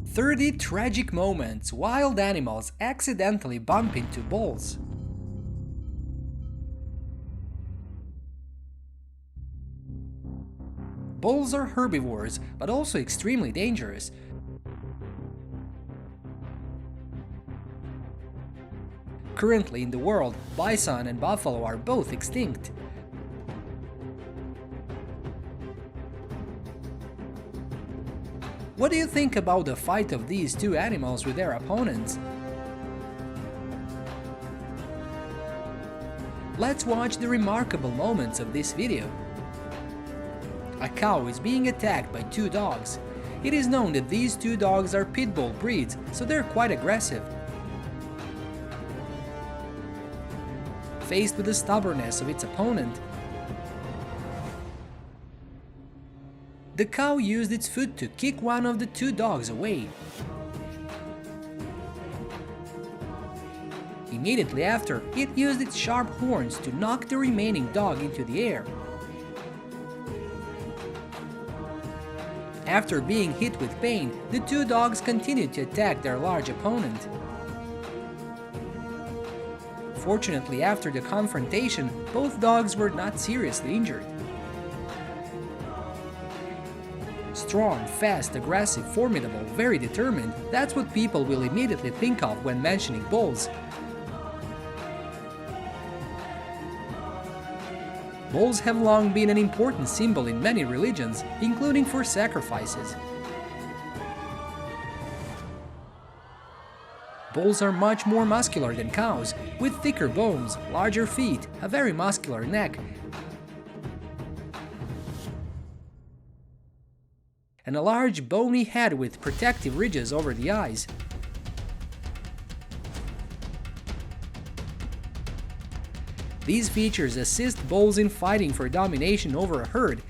30 tragic moments wild animals accidentally bump into bulls. Bulls are herbivores, but also extremely dangerous. Currently in the world, bison and buffalo are both extinct. What do you think about the fight of these two animals with their opponents? Let's watch the remarkable moments of this video. A cow is being attacked by two dogs. It is known that these two dogs are pit bull breeds, so they're quite aggressive. Faced with the stubbornness of its opponent, the cow used its foot to kick one of the two dogs away. Immediately after, it used its sharp horns to knock the remaining dog into the air. After being hit with pain, the two dogs continued to attack their large opponent. Fortunately, after the confrontation, both dogs were not seriously injured. Strong, fast, aggressive, formidable, very determined, that's what people will immediately think of when mentioning bulls. Bulls have long been an important symbol in many religions, including for sacrifices. Bulls are much more muscular than cows, with thicker bones, larger feet, a very muscular neck, and a large bony head with protective ridges over the eyes. These features assist bulls in fighting for domination over a herd,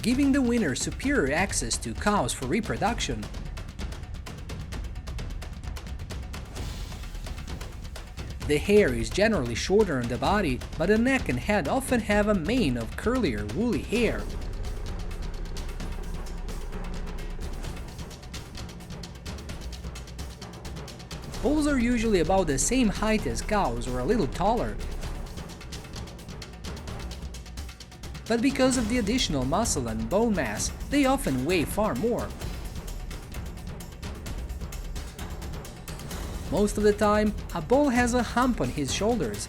giving the winner superior access to cows for reproduction. The hair is generally shorter on the body, but the neck and head often have a mane of curlier, woolly hair. Bulls are usually about the same height as cows or a little taller. But because of the additional muscle and bone mass, they often weigh far more. Most of the time, a bull has a hump on his shoulders.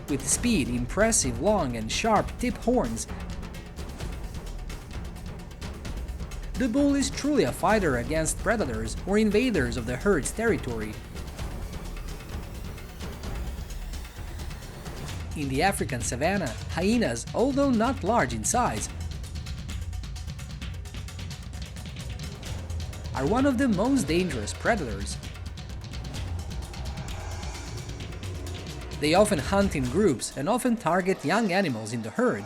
With speed, impressive long and sharp tip horns, the bull is truly a fighter against predators or invaders of the herd's territory. In the African savanna, hyenas, although not large in size, are one of the most dangerous predators. They often hunt in groups and often target young animals in the herd.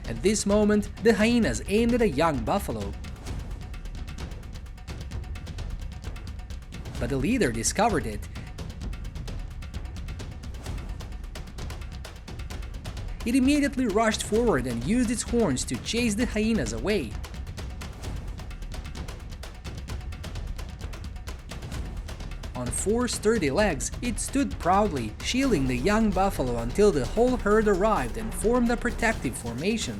At this moment, the hyenas aimed at a young buffalo. But the leader discovered it. It immediately rushed forward and used its horns to chase the hyenas away. On four sturdy legs, it stood proudly, shielding the young buffalo until the whole herd arrived and formed a protective formation.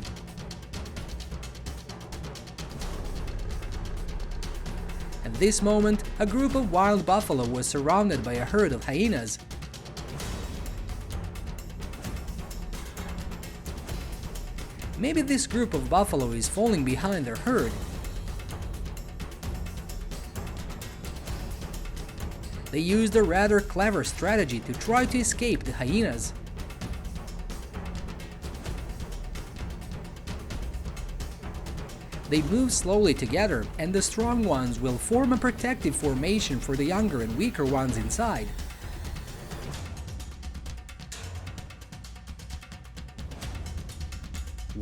At this moment, a group of wild buffalo was surrounded by a herd of hyenas. Maybe this group of buffalo is falling behind their herd. They used a rather clever strategy to try to escape the hyenas. They move slowly together, and the strong ones will form a protective formation for the younger and weaker ones inside.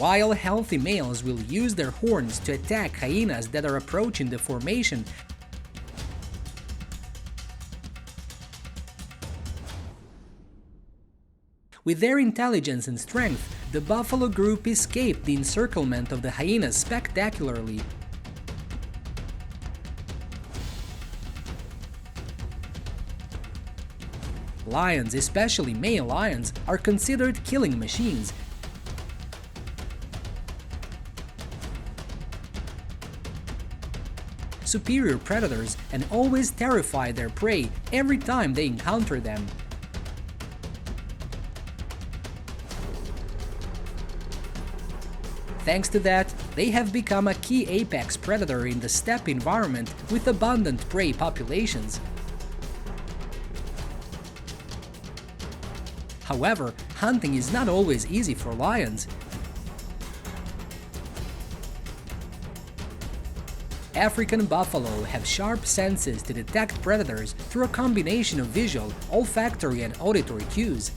While healthy males will use their horns to attack hyenas that are approaching the formation, With their intelligence and strength, the buffalo group escaped the encirclement of the hyenas spectacularly. Lions, especially male lions, are considered killing machines. Superior predators, and always terrify their prey every time they encounter them. Thanks to that, they have become a key apex predator in the steppe environment with abundant prey populations. However, hunting is not always easy for lions. African buffalo have sharp senses to detect predators through a combination of visual, olfactory, and auditory cues.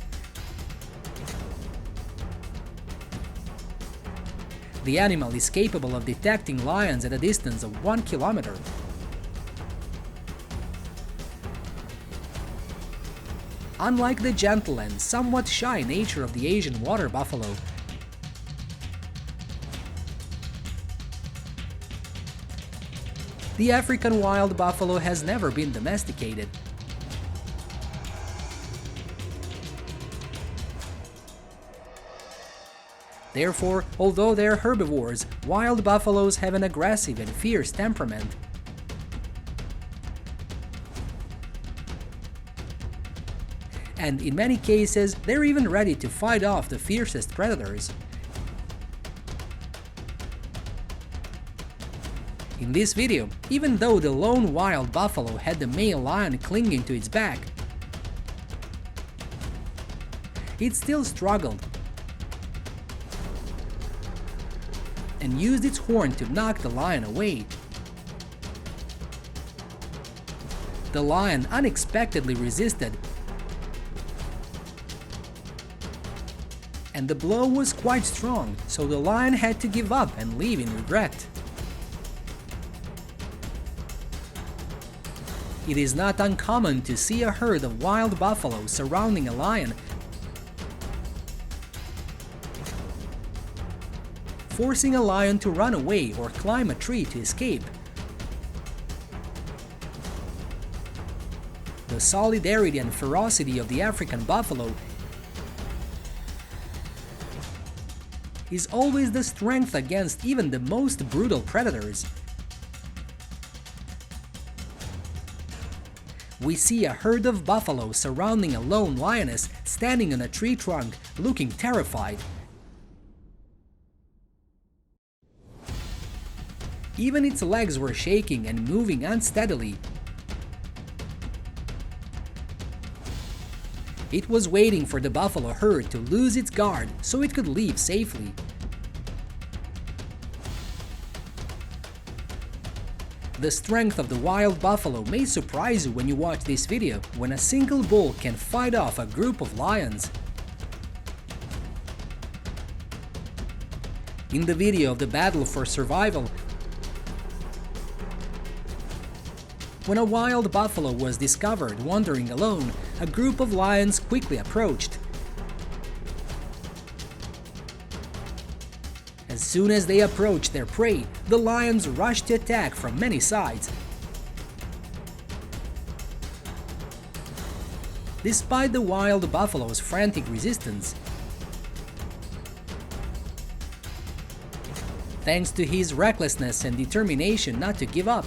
The animal is capable of detecting lions at a distance of 1 kilometer. Unlike the gentle and somewhat shy nature of the Asian water buffalo, the African wild buffalo has never been domesticated. Therefore, although they're herbivores, wild buffaloes have an aggressive and fierce temperament. And in many cases, they're even ready to fight off the fiercest predators. In this video, even though the lone wild buffalo had the male lion clinging to its back, it still struggled and used its horn to knock the lion away. The lion unexpectedly resisted, and the blow was quite strong, so the lion had to give up and leave in regret. It is not uncommon to see a herd of wild buffalo surrounding a lion, forcing a lion to run away or climb a tree to escape. The solidarity and ferocity of the African buffalo is always the strength against even the most brutal predators. We see a herd of buffalo surrounding a lone lioness standing on a tree trunk, looking terrified. Even its legs were shaking and moving unsteadily. It was waiting for the buffalo herd to lose its guard so it could leave safely. The strength of the wild buffalo may surprise you when you watch this video, when a single bull can fight off a group of lions. In the video of the battle for survival, when a wild buffalo was discovered wandering alone, a group of lions quickly approached. As soon as they approached their prey, the lions rushed to attack from many sides. Despite the wild buffalo's frantic resistance, thanks to his recklessness and determination not to give up,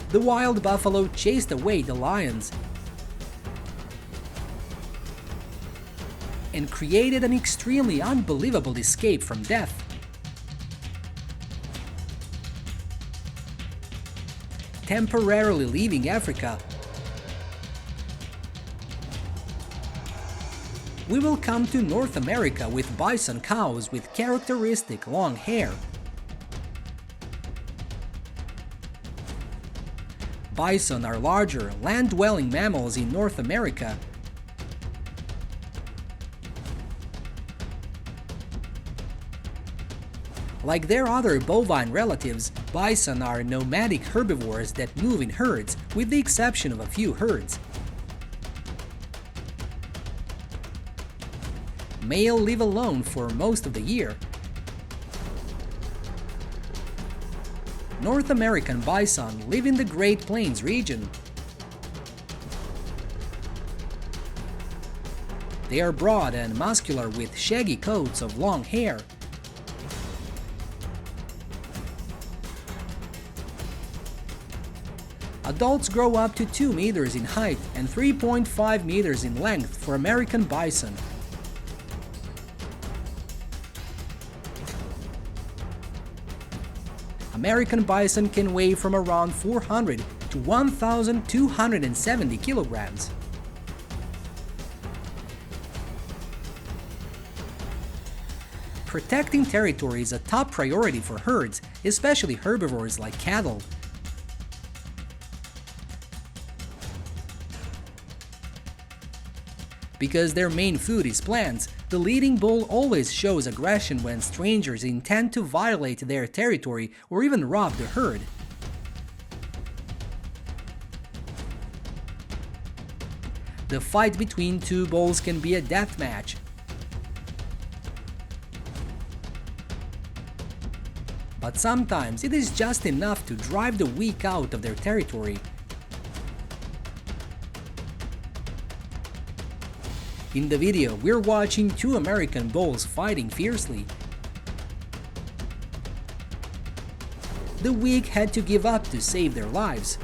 the wild buffalo chased away the lions and created an extremely unbelievable escape from death. Temporarily leaving Africa, we will come to North America with bison cows with characteristic long hair. Bison are larger, land-dwelling mammals in North America. Like their other bovine relatives, bison are nomadic herbivores that move in herds, with the exception of a few herds. Male live alone for most of the year. North American bison live in the Great Plains region. They are broad and muscular with shaggy coats of long hair. Adults grow up to 2 meters in height and 3.5 meters in length for American bison. American bison can weigh from around 400 to 1,270 kilograms. Protecting territory is a top priority for herds, especially herbivores like cattle. Because their main food is plants, the leading bull always shows aggression when strangers intend to violate their territory or even rob the herd. The fight between two bulls can be a death match. But sometimes it is just enough to drive the weak out of their territory. In the video, we're watching two American bulls fighting fiercely. The weak had to give up to save their lives.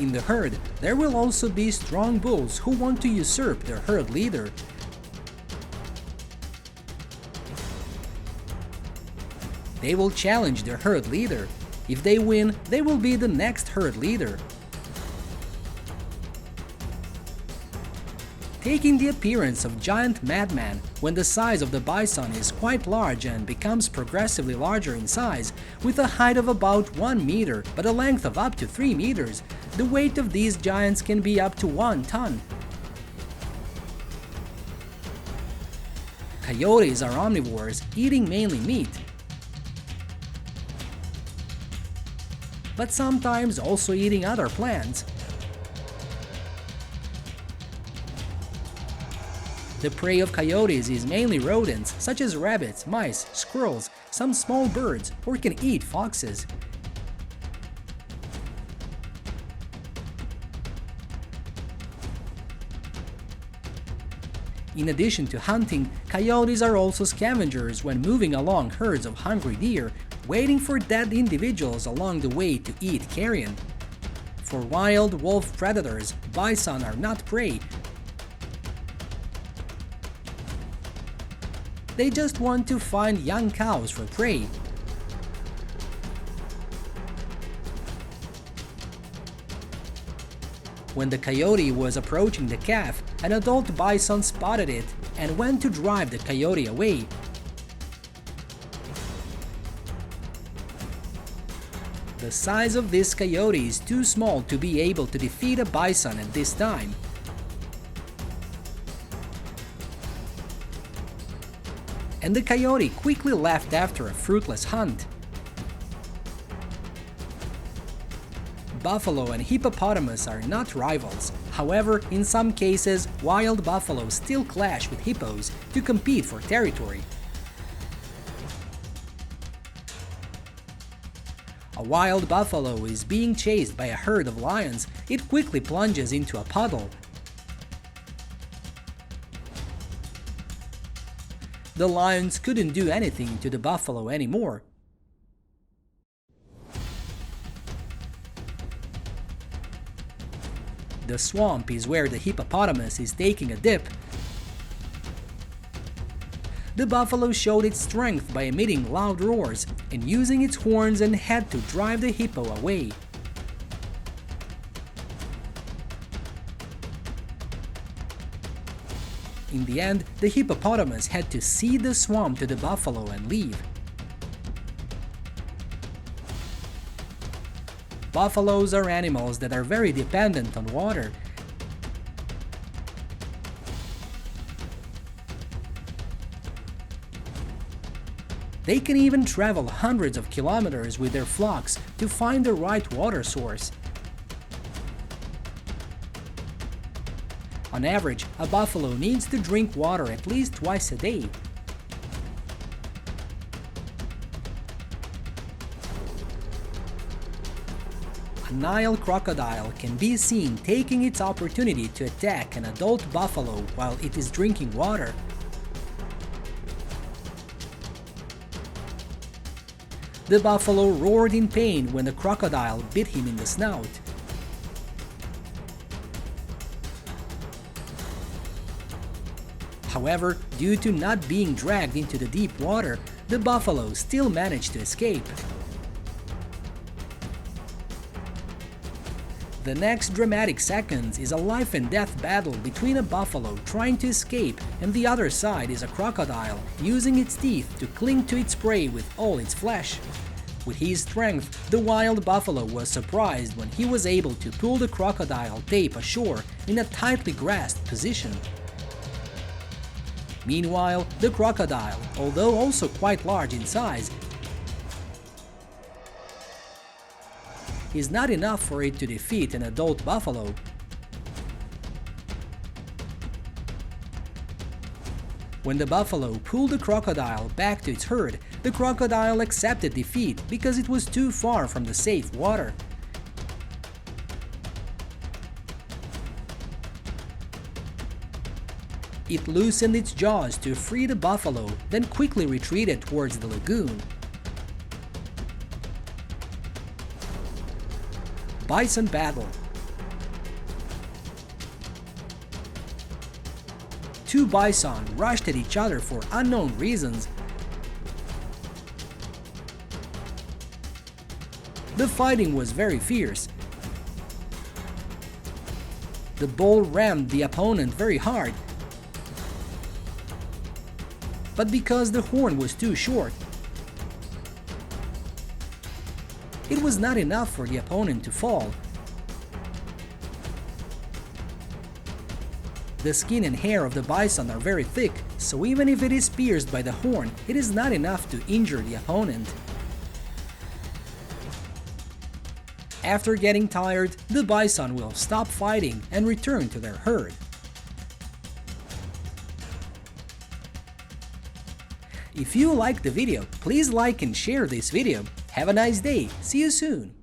In the herd, there will also be strong bulls who want to usurp their herd leader. They will challenge their herd leader. If they win, they will be the next herd leader. Taking the appearance of giant madman when the size of the bison is quite large and becomes progressively larger in size, with a height of about 1 meter but a length of up to 3 meters, the weight of these giants can be up to 1 ton. Coyotes are omnivores, eating mainly meat, but sometimes also eating other plants. The prey of coyotes is mainly rodents such as rabbits, mice, squirrels, some small birds, or can eat foxes. In addition to hunting, coyotes are also scavengers when moving along herds of hungry deer, waiting for dead individuals along the way to eat carrion. For wild wolf predators, bison are not prey. They just want to find young cows for prey. When the coyote was approaching the calf, an adult bison spotted it and went to drive the coyote away. The size of this coyote is too small to be able to defeat a bison at this time. And the coyote quickly left after a fruitless hunt. Buffalo and hippopotamus are not rivals. However, in some cases, wild buffalo still clash with hippos to compete for territory. A wild buffalo is being chased by a herd of lions. It quickly plunges into a puddle. The lions couldn't do anything to the buffalo anymore. The swamp is where the hippopotamus is taking a dip. The buffalo showed its strength by emitting loud roars and using its horns and head to drive the hippo away. In the end, the hippopotamus had to cede the swamp to the buffalo and leave. Buffaloes are animals that are very dependent on water. They can even travel hundreds of kilometers with their flocks to find the right water source. On average, a buffalo needs to drink water at least twice a day. A Nile crocodile can be seen taking its opportunity to attack an adult buffalo while it is drinking water. The buffalo roared in pain when the crocodile bit him in the snout. However, due to not being dragged into the deep water, the buffalo still managed to escape. The next dramatic seconds is a life and death battle between a buffalo trying to escape, and the other side is a crocodile using its teeth to cling to its prey with all its flesh. With his strength, the wild buffalo was surprised when he was able to pull the crocodile tape ashore in a tightly grasped position. Meanwhile, the crocodile, although also quite large in size, is not enough for it to defeat an adult buffalo. When the buffalo pulled the crocodile back to its herd, the crocodile accepted defeat because it was too far from the safe water. It loosened its jaws to free the buffalo, then quickly retreated towards the lagoon. Bison battle. Two bison rushed at each other for unknown reasons. The fighting was very fierce. The bull rammed the opponent very hard, but because the horn was too short, it was not enough for the opponent to fall. The skin and hair of the bison are very thick, so even if it is pierced by the horn, it is not enough to injure the opponent. After getting tired, the bison will stop fighting and return to their herd. If you liked the video, please like and share this video. Have a nice day. See you soon.